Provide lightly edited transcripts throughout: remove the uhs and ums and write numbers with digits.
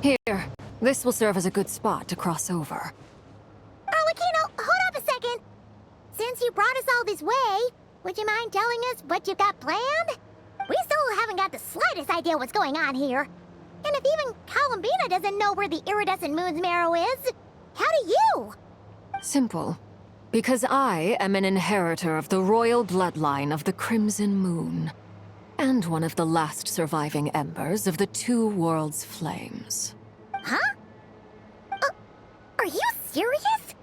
Here, this will serve as a good spot to cross over. Arlecchino, hold up a second. Since you brought us all this way, would you mind telling us what you've got planned? We still haven't got the slightest idea what's going on here. And if even Columbina doesn't know where the iridescent moon's marrow is, how do you? Simple. Because I am an inheritor of the royal bloodline of the Crimson Moon, and one of the last surviving embers of the Two Worlds' flames. Huh? Are you serious?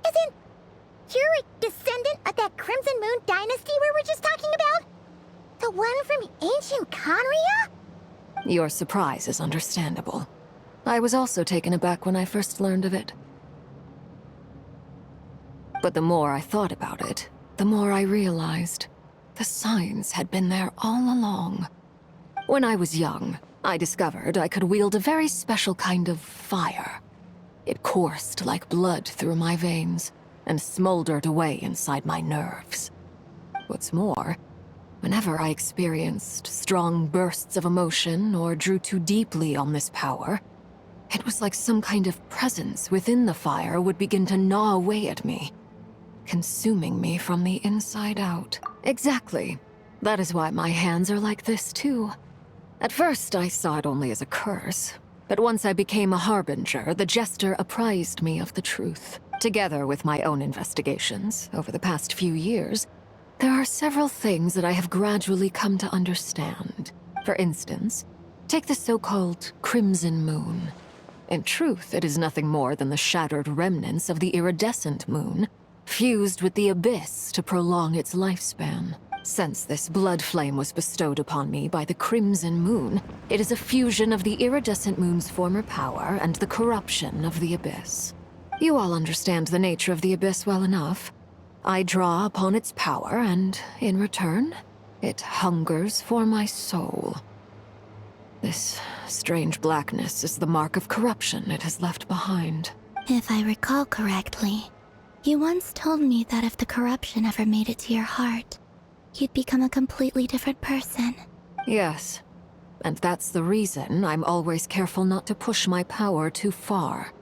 Isn't you're a descendant of that Crimson Moon dynasty we were just talking about? The one from ancient Conria? Your surprise is understandable. I was also taken aback when I first learned of it. But the more I thought about it, the more I realized the signs had been there all along. When I was young, I discovered I could wield a very special kind of fire. It coursed like blood through my veins and smoldered away inside my nerves. What's more, whenever I experienced strong bursts of emotion or drew too deeply on this power, it was like some kind of presence within the fire would begin to gnaw away at me, consuming me from the inside out. Exactly. That is why my hands are like this, too. At first, I saw it only as a curse, but once I became a harbinger, the jester apprised me of the truth. Together with my own investigations over the past few years, there are several things that I have gradually come to understand. For instance, take the so-called Crimson Moon. In truth, it is nothing more than the shattered remnants of the iridescent moon, fused with the abyss to prolong its lifespan. Since this blood flame was bestowed upon me by the Crimson Moon, it is a fusion of the iridescent moon's former power and the corruption of the abyss. You all understand the nature of the abyss well enough. I draw upon its power, and in return, it hungers for my soul. This strange blackness is the mark of corruption it has left behind. If I recall correctly, you once told me that if the corruption ever made it to your heart, you'd become a completely different person. Yes, and that's the reason I'm always careful not to push my power too far.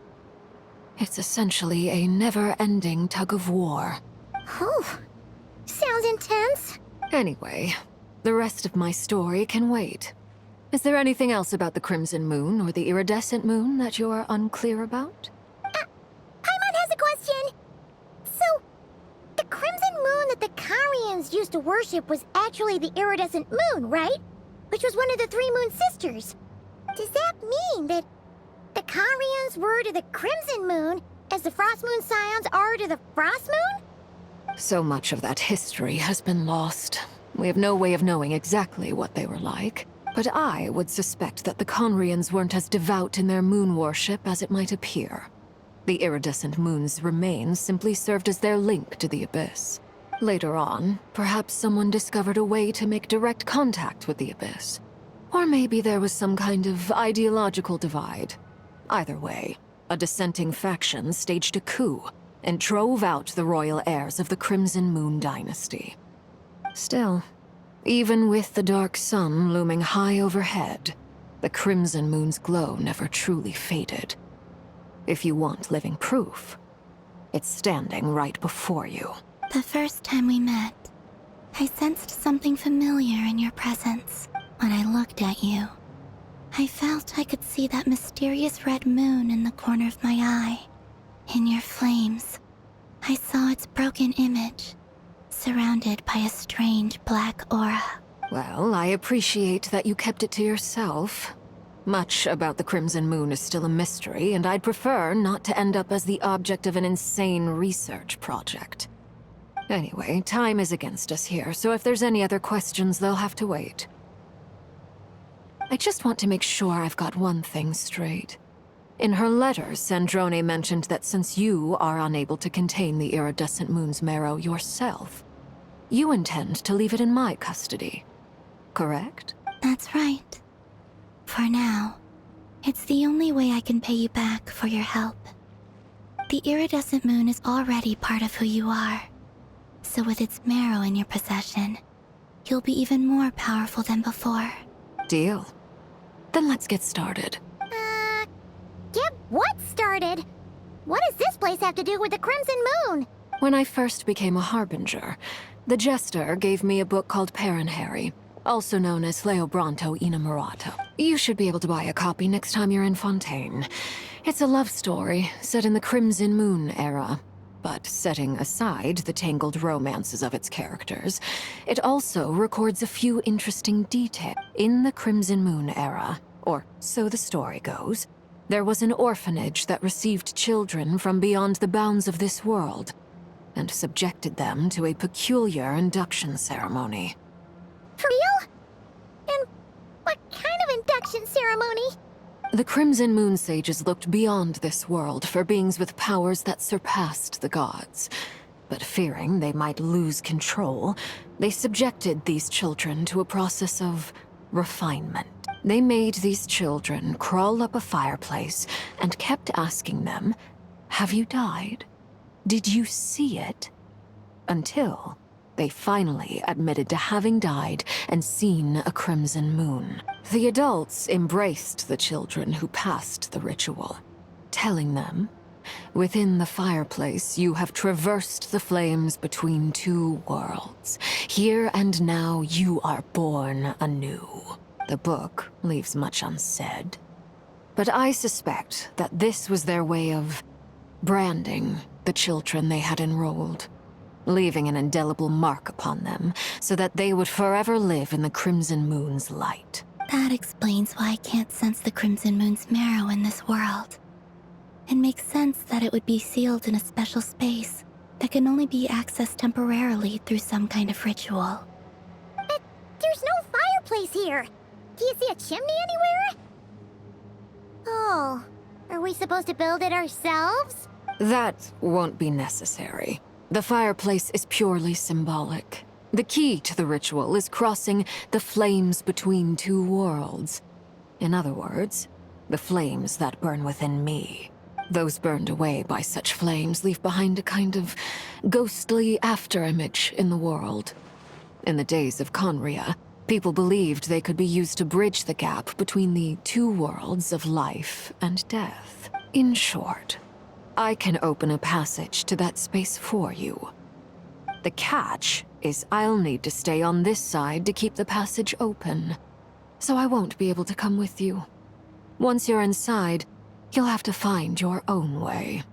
It's essentially a never-ending tug-of-war. Whew. Sounds intense. Anyway, the rest of my story can wait. Is there anything else about the Crimson Moon or the iridescent moon that you're unclear about? Paimon has a question. So, the Crimson Moon that the Carians used to worship was actually the iridescent moon, right? Which was one of the three moon sisters. Does that mean that the Carians were to the Crimson Moon as the Frost Moon Scions are to the Frost Moon? So much of that history has been lost. We have no way of knowing exactly what they were like. But I would suspect that the Conrians weren't as devout in their moon worship as it might appear. The iridescent moon's remains simply served as their link to the abyss. Later on, perhaps someone discovered a way to make direct contact with the abyss. Or maybe there was some kind of ideological divide. Either way, a dissenting faction staged a coup and drove out the royal heirs of the Crimson Moon dynasty. Still, even with the dark sun looming high overhead, the Crimson Moon's glow never truly faded. If you want living proof, it's standing right before you. The first time we met, I sensed something familiar in your presence. When I looked at you, I felt I could see that mysterious red moon in the corner of my eye. In your flames, I saw its broken image, surrounded by a strange black aura. Well, I appreciate that you kept it to yourself. Much about the Crimson Moon is still a mystery, and I'd prefer not to end up as the object of an insane research project. Anyway, time is against us here, so if there's any other questions, they'll have to wait. I just want to make sure I've got one thing straight. In her letters, Sandrone mentioned that since you are unable to contain the iridescent moon's marrow yourself, you intend to leave it in my custody, correct? That's right. For now, it's the only way I can pay you back for your help. The iridescent moon is already part of who you are, so with its marrow in your possession, you'll be even more powerful than before. Deal. Then let's get started. started. What does this place have to do with the Crimson Moon? When I first became a Harbinger, the Jester gave me a book called Harry, also known as Leobranto Inamorato. You should be able to buy a copy next time you're in Fontaine. It's a love story set in the Crimson Moon era. But setting aside the tangled romances of its characters, it also records a few interesting details. In the Crimson Moon era, or so the story goes, there was an orphanage that received children from beyond the bounds of this world, and subjected them to a peculiar induction ceremony. For real? And what kind of induction ceremony? The Crimson Moon sages looked beyond this world for beings with powers that surpassed the gods. But fearing they might lose control, they subjected these children to a process of refinement. They made these children crawl up a fireplace and kept asking them, "Have you died? Did you see it?" Until they finally admitted to having died and seen a crimson moon. The adults embraced the children who passed the ritual, telling them, "Within the fireplace, you have traversed the flames between two worlds. Here and now, you are born anew." The book leaves much unsaid, but I suspect that this was their way of branding the children they had enrolled, leaving an indelible mark upon them so that they would forever live in the Crimson Moon's light. That explains why I can't sense the Crimson Moon's marrow in this world. It makes sense that it would be sealed in a special space that can only be accessed temporarily through some kind of ritual. But there's no fireplace here. Do you see a chimney anywhere? Oh, are we supposed to build it ourselves? That won't be necessary. The fireplace is purely symbolic. The key to the ritual is crossing the flames between two worlds. In other words, the flames that burn within me. Those burned away by such flames leave behind a kind of ghostly afterimage in the world. In the days of Conria, people believed they could be used to bridge the gap between the two worlds of life and death. In short, I can open a passage to that space for you. The catch is I'll need to stay on this side to keep the passage open, so I won't be able to come with you. Once you're inside, you'll have to find your own way.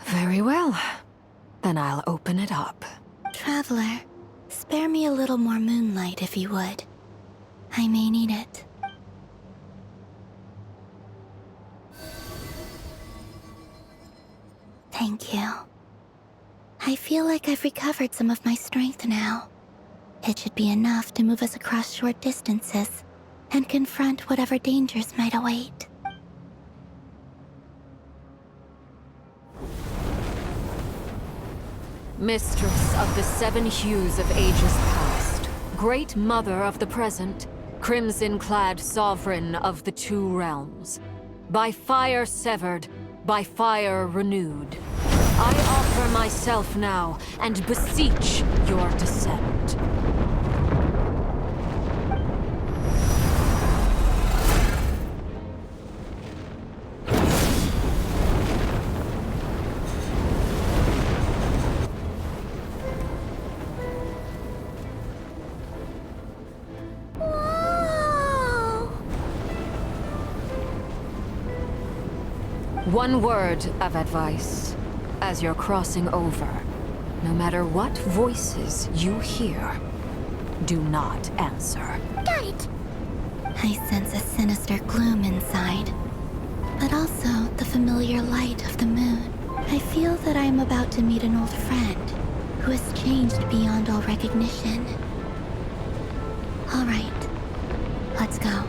Very well. Then I'll open it up. Traveler, spare me a little more moonlight if you would. I may need it. Thank you. I feel like I've recovered some of my strength now. It should be enough to move us across short distances and confront whatever dangers might await. Mistress of the seven hues of ages past, great mother of the present, crimson-clad sovereign of the two realms, by fire severed, by fire renewed, I offer myself now and beseech your descent. One word of advice. As you're crossing over, no matter what voices you hear, do not answer. Got it. I sense a sinister gloom inside, but also the familiar light of the moon. I feel that I am about to meet an old friend who has changed beyond all recognition. All right, let's go.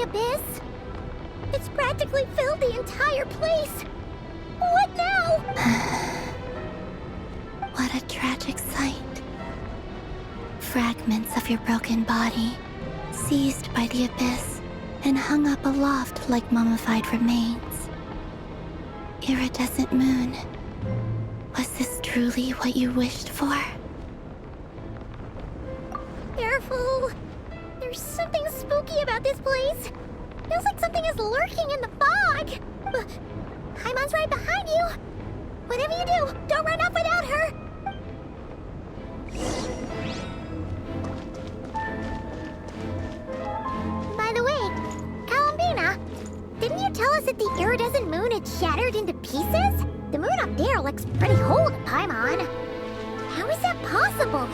the abyss? It's practically filled the entire place. What now? What a tragic sight. Fragments of your broken body, seized by the abyss, and hung up aloft like mummified remains. Iridescent moon. Was this truly what you wished for? Careful. There's something spooky about this place. Feels like something is lurking in the fog. Paimon's right behind you. Whatever you do, don't run off without her. By the way, Columbina, didn't you tell us that the iridescent moon had shattered into pieces? The moon up there looks pretty whole to Paimon. How is that possible?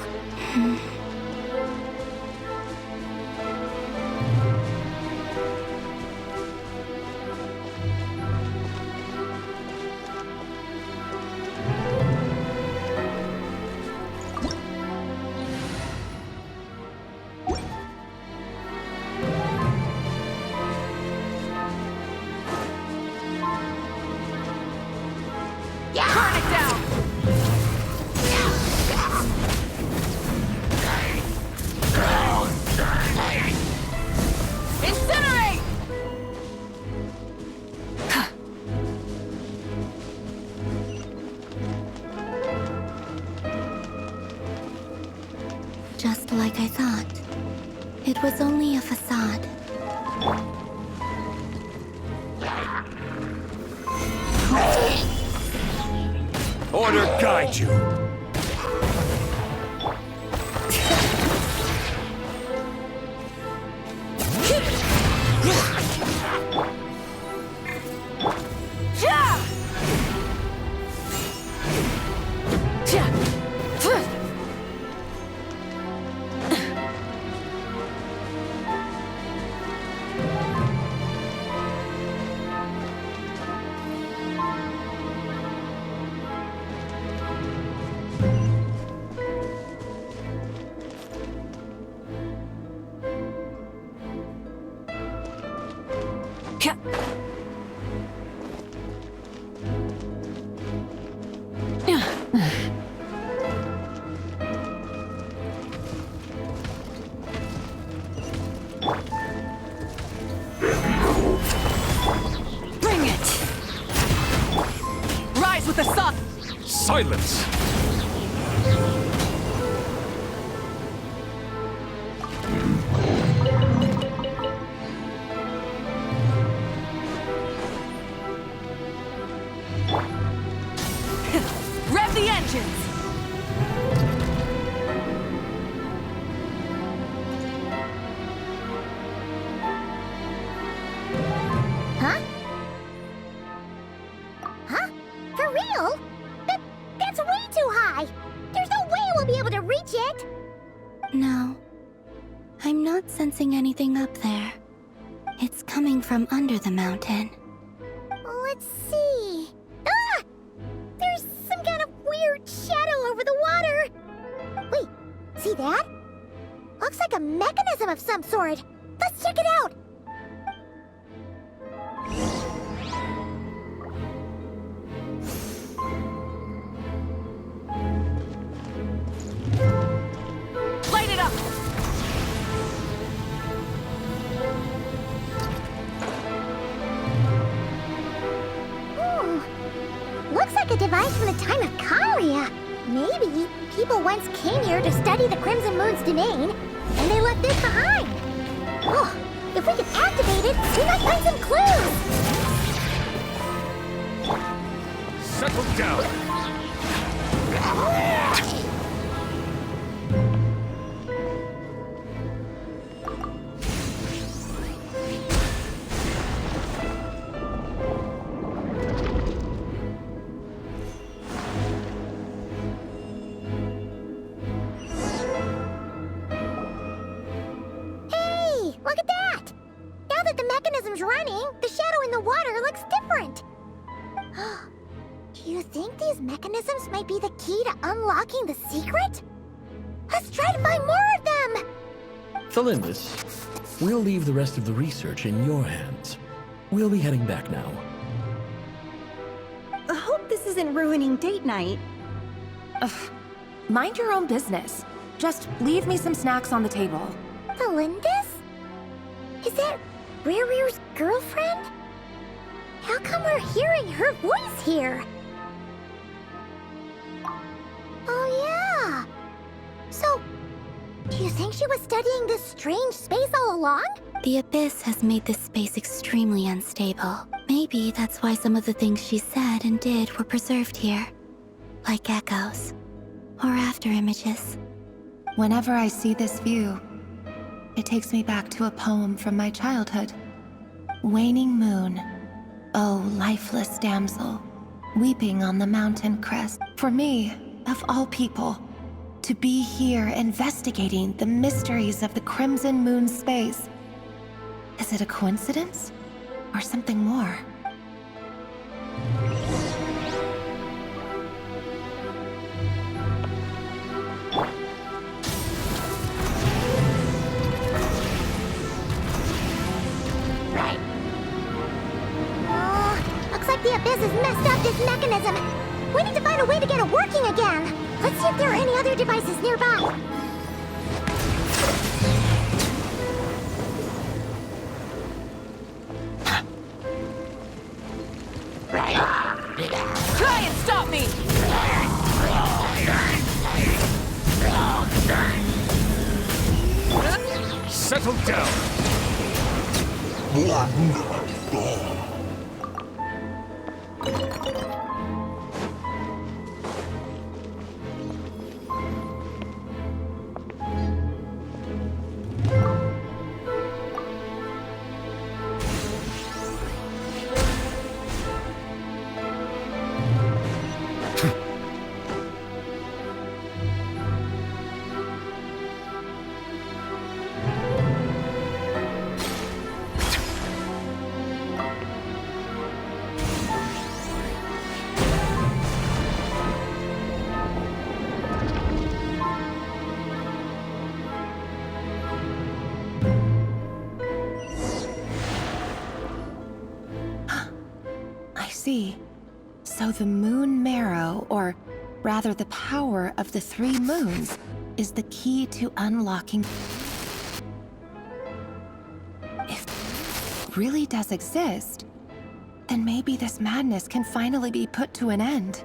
Just like I thought. It was only a facade. Order guide you. Bring it! Rise with the sun! Silence! Rev the engines! Huh? Huh? For real? That's way too high! There's no way we'll be able to reach it! No. I'm not sensing anything up there. It's coming from under the mountain. Let's see... Ah! There's some kind of weird shadow over the water! Wait, see that? Looks like a mechanism of some sort. Let's check it out! Light it up! Looks like a device from the time of Kalia. Maybe people once came here to study the Crimson Moon's domain, and they left this behind. Oh, if we can activate it, we might find some clues. Settle down. Look at that! Now that the mechanism's running, the shadow in the water looks different. Do you think these mechanisms might be the key to unlocking the secret? Let's try to find more of them! Felindis, we'll leave the rest of the research in your hands. We'll be heading back now. I hope this isn't ruining date night. Ugh. Mind your own business. Just leave me some snacks on the table. Felindis? Is that Rear's girlfriend? How come we're hearing her voice here? Oh yeah. So, do you think she was studying this strange space all along? The Abyss has made this space extremely unstable. Maybe that's why some of the things she said and did were preserved here. Like echoes. Or after images. Whenever I see this view, it takes me back to a poem from my childhood. Waning moon, oh lifeless damsel, weeping on the mountain crest. For me, of all people, to be here investigating the mysteries of the Crimson Moon space. Is it a coincidence? Or something more? Looks like the Abyss has messed up this mechanism. We need to find a way to get it working again. Let's see if there are any other devices nearby. Try and stop me! Settle down! So the moon marrow, or rather the power of the 3 moons, is the key to unlocking... If it really does exist, then maybe this madness can finally be put to an end.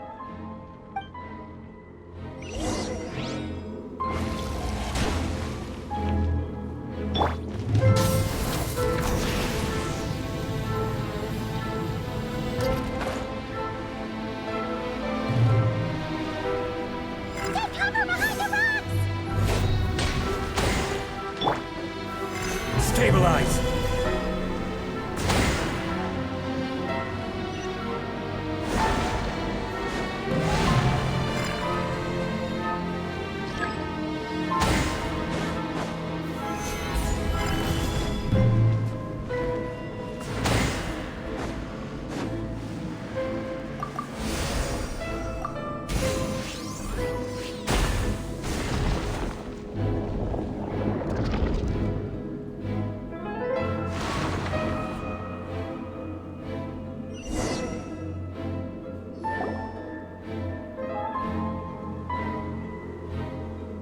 Stabilize!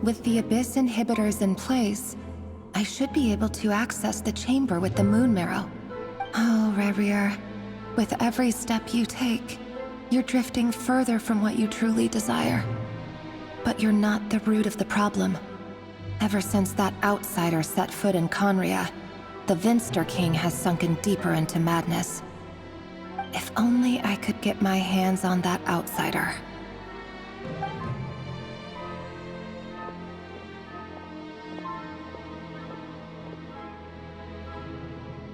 With the Abyss inhibitors in place, I should be able to access the chamber with the moon marrow. Oh, Rerir, with every step you take, you're drifting further from what you truly desire. But you're not the root of the problem. Ever since that outsider set foot in Conria, the Vinster King has sunken deeper into madness. If only I could get my hands on that outsider.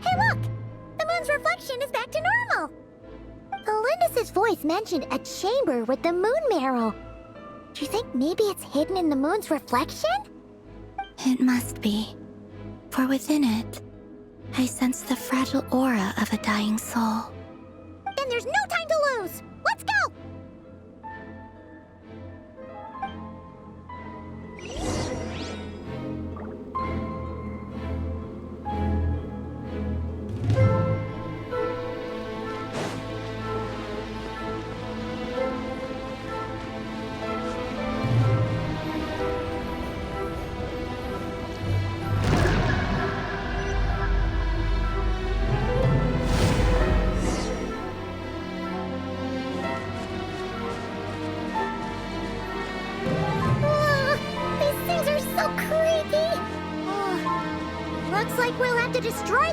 Hey look! The moon's reflection is back to normal! Felindis' voice mentioned a chamber with the moon marrow. Do you think maybe it's hidden in the moon's reflection? It must be. For within it, I sense the fragile aura of a dying soul. Then there's no time to lose! Let's go!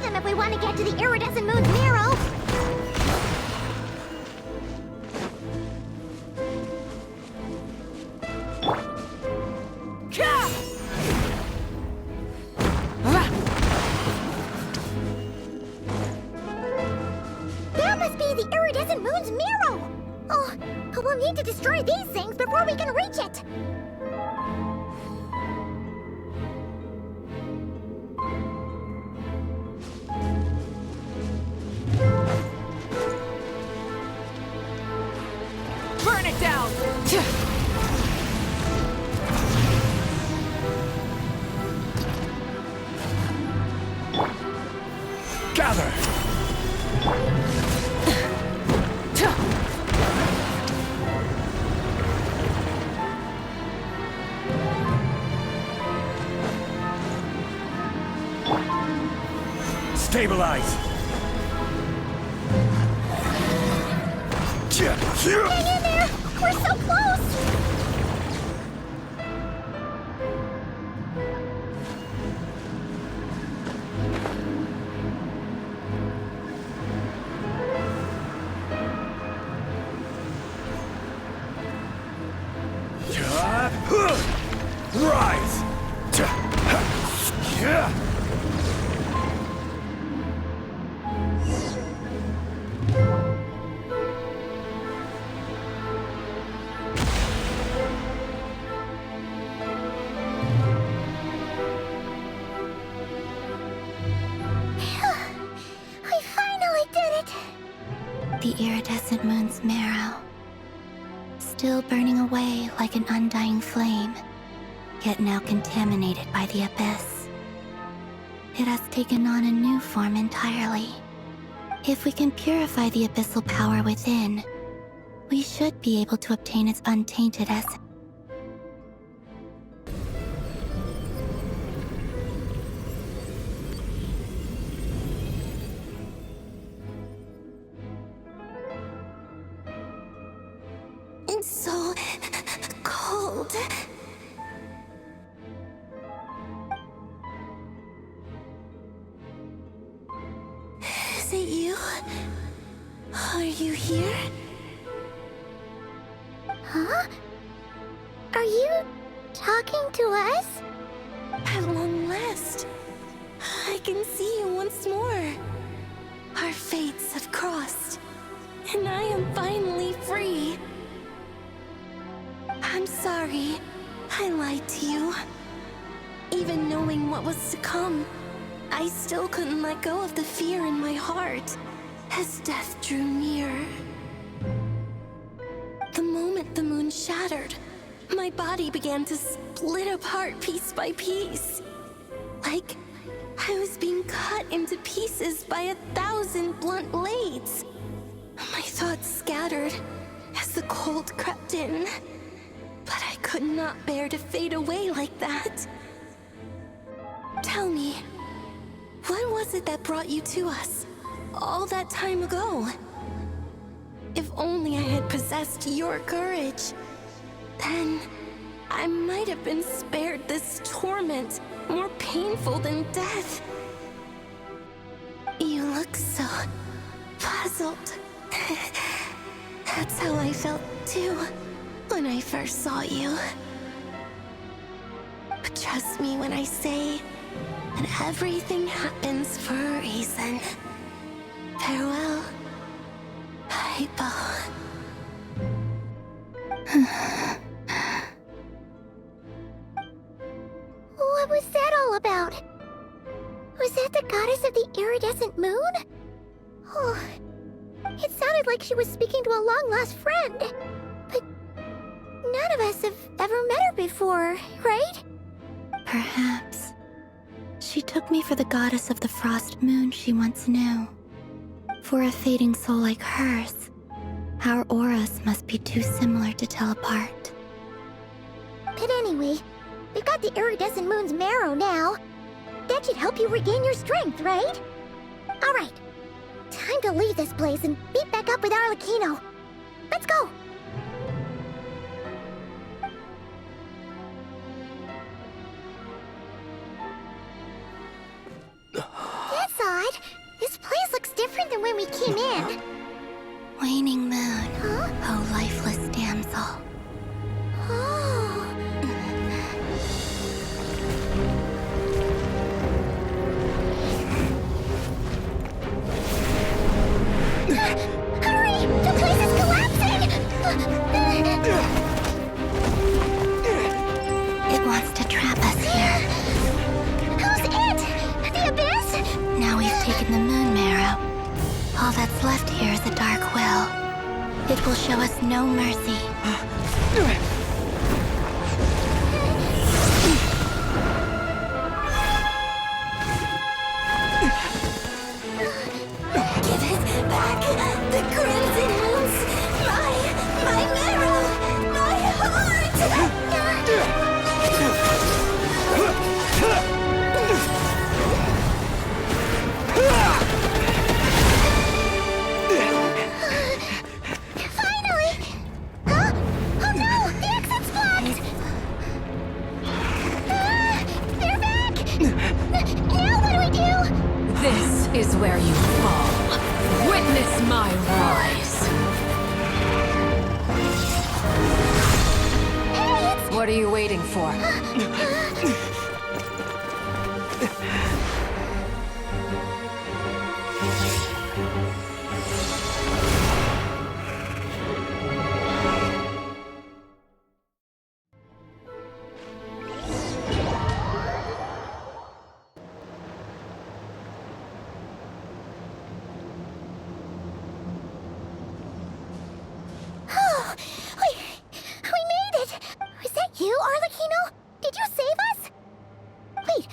them if we want to get to the iridescent moon's marrow. That must be the iridescent moon's marrow. Oh, but we'll need to destroy these things before we can reach it. Burn it down! Gather! Stabilize! Hang in there! We're so close! Rise! We finally did it! The iridescent moon's marrow, still burning away like an undying flame, yet now contaminated by the abyss. It has taken on a new form entirely. If we can purify the abyssal power within, we should be able to obtain its untainted essence. It's so cold. Is it you? Are you here? Huh? Are you talking to us? At long last, I can see you once more. Our fates have crossed, and I am finally free. I'm sorry, I lied to you. Even knowing what was to come, I still couldn't let go of the fear in my heart as death drew near. The moment the moon shattered, my body began to split apart piece by piece. Like I was being cut into pieces by 1,000 blunt blades. My thoughts scattered as the cold crept in. But I could not bear to fade away like that. Tell me, what was it that brought you to us all that time ago? If only I had possessed your courage, then I might have been spared this torment more painful than death. You look so puzzled. That's how I felt too when I first saw you. But trust me when I say that everything happens for a reason. Farewell, Hypo. What was that all about? Was that the goddess of the iridescent moon? Oh, it sounded like she was speaking to a long-lost friend. But none of us have ever met her before, right? Perhaps. She took me for the goddess of the frost moon she once knew. For a fading soul like hers, our auras must be too similar to tell apart. But anyway, we've got the iridescent moon's marrow now. That should help you regain your strength, right? Alright, time to leave this place and meet back up with Arlecchino. Let's go! That's odd. when we came in. Waning moon, Huh? oh lifeless damsel. Oh. Hurry! The place is collapsing! It wants to trap us here. Who's it? The Abyss? Now we've taken the moon marrow. All that's left here is a dark will. It will show us no mercy. Give it back! The crimson moons! My marrow! My heart! Finally! Huh? Oh no! The exit's blocked! They're back! Now what do we do? This is where you fall. Witness my rise. Hey, it's... What are you waiting for? Oh, we made it! Was that you, Arlecchino? Did you save us? Wait,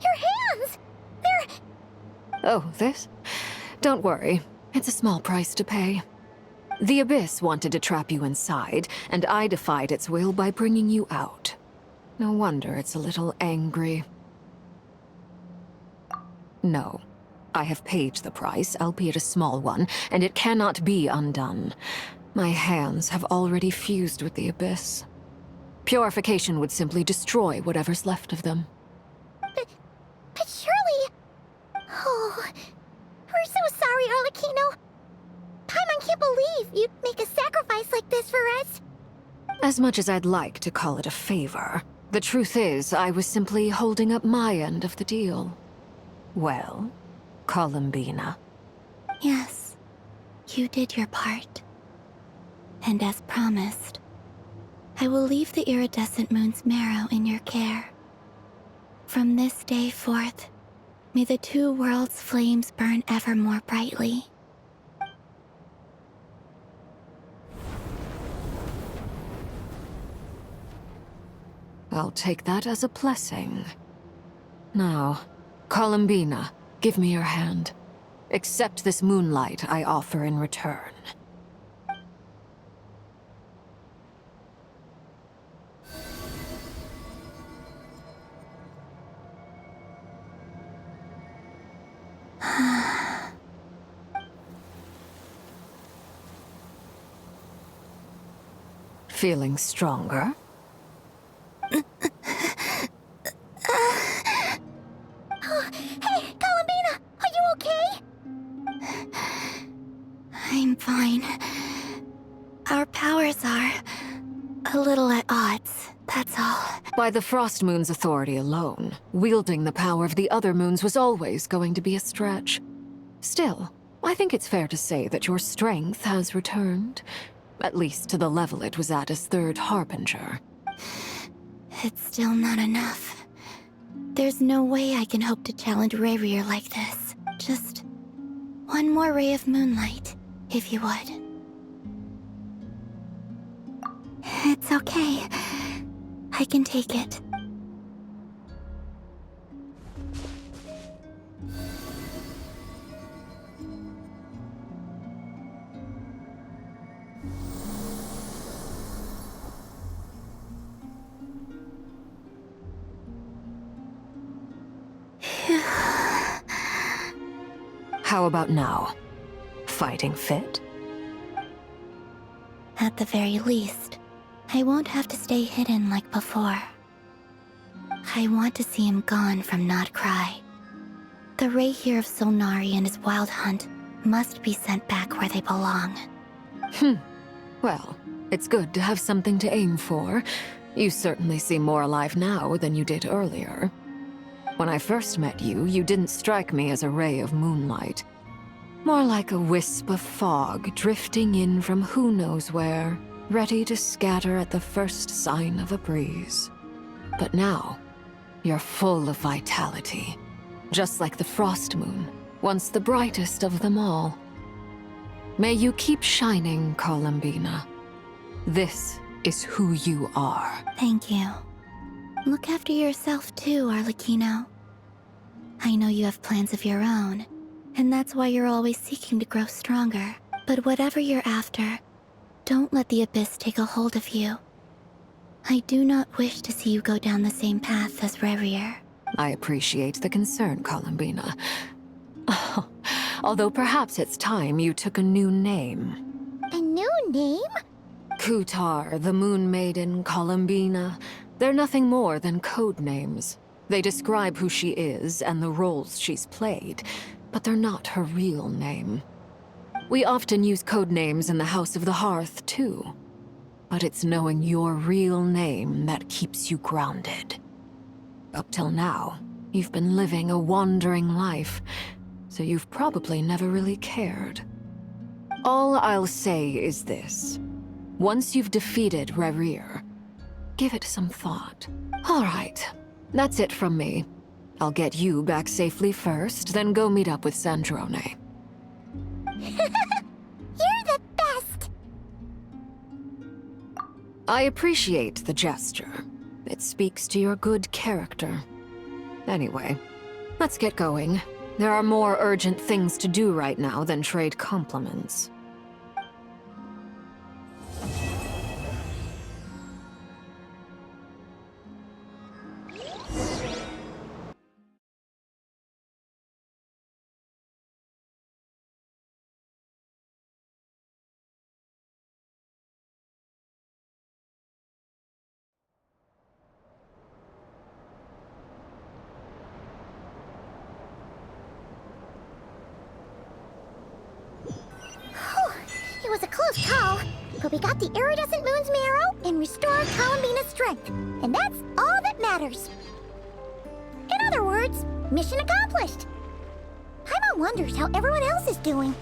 your hands! They're... Oh, this? Don't worry. It's a small price to pay. The Abyss wanted to trap you inside, and I defied its will by bringing you out. No wonder it's a little angry. No. I have paid the price, albeit a small one, and it cannot be undone. My hands have already fused with the Abyss. Purification would simply destroy whatever's left of them. But surely... Oh, we're so sorry, Arlecchino. Paimon can't believe you'd make a sacrifice like this for us. As much as I'd like to call it a favor, the truth is I was simply holding up my end of the deal. Well, Columbina. Yes, you did your part. And as promised, I will leave the iridescent moon's marrow in your care. From this day forth, may the two worlds' flames burn ever more brightly. I'll take that as a blessing. Now, Columbina, give me your hand. Accept this moonlight I offer in return. Feeling stronger? Hey, Columbina, are you okay? I'm fine. Our powers are a little at odds, that's all. By the Frost Moon's authority alone, wielding the power of the other moons was always going to be a stretch. Still, I think it's fair to say that your strength has returned. At least to the level it was at as Third Harbinger. It's still not enough. There's no way I can hope to challenge Rayrier like this. Just one more ray of moonlight, if you would. It's okay. I can take it. How about now? Fighting fit? At the very least, I won't have to stay hidden like before. I want to see him gone from Not Cry. The Ray here of Solnari and his wild hunt must be sent back where they belong. Well, it's good to have something to aim for. You certainly seem more alive now than you did earlier. When I first met you, you didn't strike me as a ray of moonlight. More like a wisp of fog drifting in from who knows where, ready to scatter at the first sign of a breeze. But now, you're full of vitality, just like the frost moon, once the brightest of them all. May you keep shining, Columbina. This is who you are. Thank you. Look after yourself too, Arlecchino. I know you have plans of your own, and that's why you're always seeking to grow stronger. But whatever you're after, don't let the Abyss take a hold of you. I do not wish to see you go down the same path as Revier. I appreciate the concern, Columbina. Although perhaps it's time you took a new name. A new name? Kutar, the Moon Maiden, Columbina. They're nothing more than code names. They describe who she is and the roles she's played, but they're not her real name. We often use code names in the House of the Hearth, too. But it's knowing your real name that keeps you grounded. Up till now, you've been living a wandering life, so you've probably never really cared. All I'll say is this. Once you've defeated Revier, give it some thought. All right, that's it from me. I'll get you back safely first, then go meet up with Sandrone. You're the best! I appreciate the gesture. It speaks to your good character. Anyway, let's get going. There are more urgent things to do right now than trade compliments. It was a close call, but we got the iridescent moon's marrow and restored Columbina's strength, and that's all that matters. In other words, mission accomplished. Paimon wonders how everyone else is doing.